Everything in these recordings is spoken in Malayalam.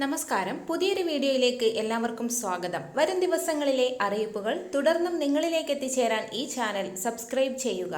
നമസ്കാരം, പുതിയൊരു വീഡിയോയിലേക്ക് എല്ലാവർക്കും സ്വാഗതം. വരും ദിവസങ്ങളിലെ അറിയിപ്പുകൾ തുടർന്നും നിങ്ങളിലേക്ക് എത്തിച്ചേരാൻ ഈ ചാനൽ സബ്സ്ക്രൈബ് ചെയ്യുക.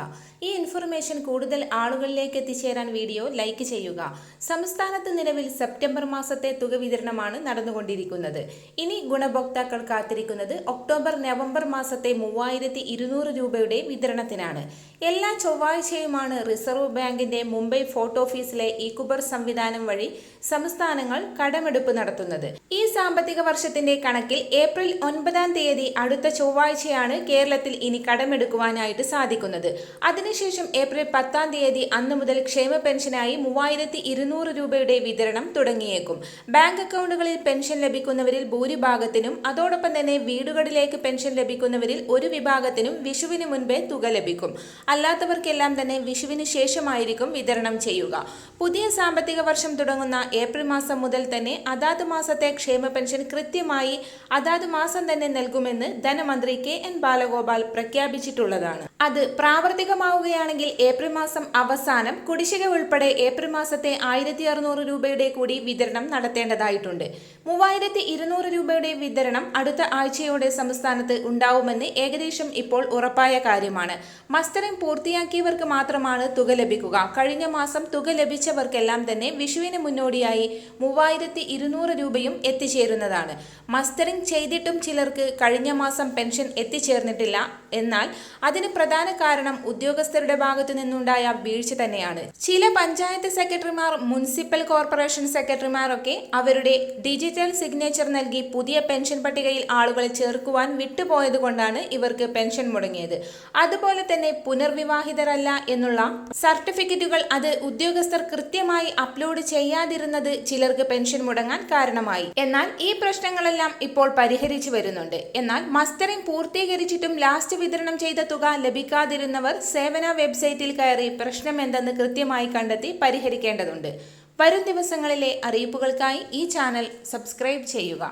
ഈ ഇൻഫർമേഷൻ കൂടുതൽ ആളുകളിലേക്ക് എത്തിച്ചേരാൻ വീഡിയോ ലൈക്ക് ചെയ്യുക. സംസ്ഥാനത്ത് നിലവിൽ സെപ്റ്റംബർ മാസത്തെ തുക വിതരണമാണ് നടന്നുകൊണ്ടിരിക്കുന്നത്. ഇനി ഗുണഭോക്താക്കൾ കാത്തിരിക്കുന്നത് ഒക്ടോബർ നവംബർ മാസത്തെ 3200 രൂപയുടെ വിതരണത്തിനാണ്. എല്ലാ ചൊവ്വാഴ്ചയുമാണ് റിസർവ് ബാങ്കിന്റെ മുംബൈ ഫോർട്ട് ഓഫീസിലെ ഇകുബർ സംവിധാനം വഴി സംസ്ഥാനങ്ങൾ കടമെടുപ്പ് നടത്തുന്നത്. ഈ സാമ്പത്തിക വർഷത്തിന്റെ കണക്കിൽ ഏപ്രിൽ 9-ാം തീയതി അടുത്ത ചൊവ്വാഴ്ചയാണ് കേരളത്തിൽ ഇനി കടമെടുക്കുവാനായിട്ട് സാധിക്കുന്നത്. അതിനുശേഷം ഏപ്രിൽ 10-ാം തീയതി അന്നു മുതൽ ക്ഷേമ പെൻഷനായി 3200 രൂപയുടെ വിതരണം തുടങ്ങിയേക്കും. ബാങ്ക് അക്കൗണ്ടുകളിൽ പെൻഷൻ ലഭിക്കുന്നവരിൽ ഭൂരിഭാഗത്തിനും അതോടൊപ്പം തന്നെ വീടുകളിലേക്ക് പെൻഷൻ ലഭിക്കുന്നവരിൽ ഒരു വിഭാഗത്തിനും വിഷുവിന് മുൻപേ തുക ലഭിക്കും. അല്ലാത്തവർക്കെല്ലാം തന്നെ വിഷുവിന് ശേഷമായിരിക്കും വിതരണം ചെയ്യുക. പുതിയ സാമ്പത്തിക വർഷം തുടങ്ങുന്ന ഏപ്രിൽ മാസം മുതൽ തന്നെ അതാത് മാസത്തെ ക്ഷേമ പെൻഷൻ കൃത്യമായി അതാത് മാസം തന്നെ നൽകുമെന്ന് ധനമന്ത്രി KN ബാലഗോപാൽ പ്രഖ്യാപിച്ചിട്ടുള്ളതാണ്. അത് പ്രാവർത്തികമാവുകയാണെങ്കിൽ ഏപ്രിൽ മാസം അവസാനം കുടിശ്ശിക ഉൾപ്പെടെ ഏപ്രിൽ മാസത്തെ 1600 രൂപയുടെ കൂടി വിതരണം നടത്തേണ്ടതായിട്ടുണ്ട്. 3200 രൂപയുടെ വിതരണം അടുത്ത ആഴ്ചയോടെ സംസ്ഥാനത്ത് ഉണ്ടാവുമെന്ന് ഏകദേശം ഇപ്പോൾ ഉറപ്പായ കാര്യമാണ്. മസ്റ്ററിംഗ് പൂർത്തിയാക്കിയവർക്ക് മാത്രമാണ് തുക ലഭിക്കുക. കഴിഞ്ഞ മാസം തുക ലഭിച്ചവർക്കെല്ലാം തന്നെ വിഷുവിന് മുന്നോടിയായി 3200 രൂപയും എത്തിച്ചേരുന്നതാണ്. മസ്റ്ററിംഗ് ചെയ്തിട്ടും ചിലർക്ക് കഴിഞ്ഞ മാസം പെൻഷൻ എത്തിച്ചേർന്നിട്ടില്ല. എന്നാൽ അതിന് പ്രധാന കാരണം ഉദ്യോഗസ്ഥരുടെ ഭാഗത്തു നിന്നുണ്ടായ വീഴ്ച തന്നെയാണ്. ചില പഞ്ചായത്ത് സെക്രട്ടറിമാർ, മുനിസിപ്പൽ കോർപ്പറേഷൻ സെക്രട്ടറിമാരൊക്കെ അവരുടെ ഡിജിറ്റൽ സിഗ്നേച്ചർ നൽകി പുതിയ പെൻഷൻ പട്ടികയിൽ ആളുകളെ ചേർക്കുവാൻ വിട്ടുപോയത് കൊണ്ടാണ് ഇവർക്ക് പെൻഷൻ മുടങ്ങിയത്. അതുപോലെ തന്നെ പുനർവിവാഹിതരല്ല എന്നുള്ള സർട്ടിഫിക്കറ്റുകൾ അത് ഉദ്യോഗസ്ഥർ കൃത്യമായി അപ്ലോഡ് ചെയ്യാതിരുന്നത് ചിലർക്ക് പെൻഷൻ മുടങ്ങാൻ കാരണമായി. എന്നാൽ ഈ പ്രശ്നങ്ങളെല്ലാം ഇപ്പോൾ പരിഹരിച്ചു വരുന്നുണ്ട്. എന്നാൽ മസ്റ്ററിംഗ് പൂർത്തീകരിച്ചിട്ടും ലാസ്റ്റ് വിതരണം ചെയ്ത തുക ലഭിക്കാതിരുന്നവർ സേവന വെബ്സൈറ്റിൽ കയറി പ്രശ്നം എന്തെന്ന് കൃത്യമായി കണ്ടെത്തി പരിഹരിക്കേണ്ടതുണ്ട്. വരും ദിവസങ്ങളിലെ അറിയിപ്പുകൾക്കായി ഈ ചാനൽ സബ്സ്ക്രൈബ് ചെയ്യുക.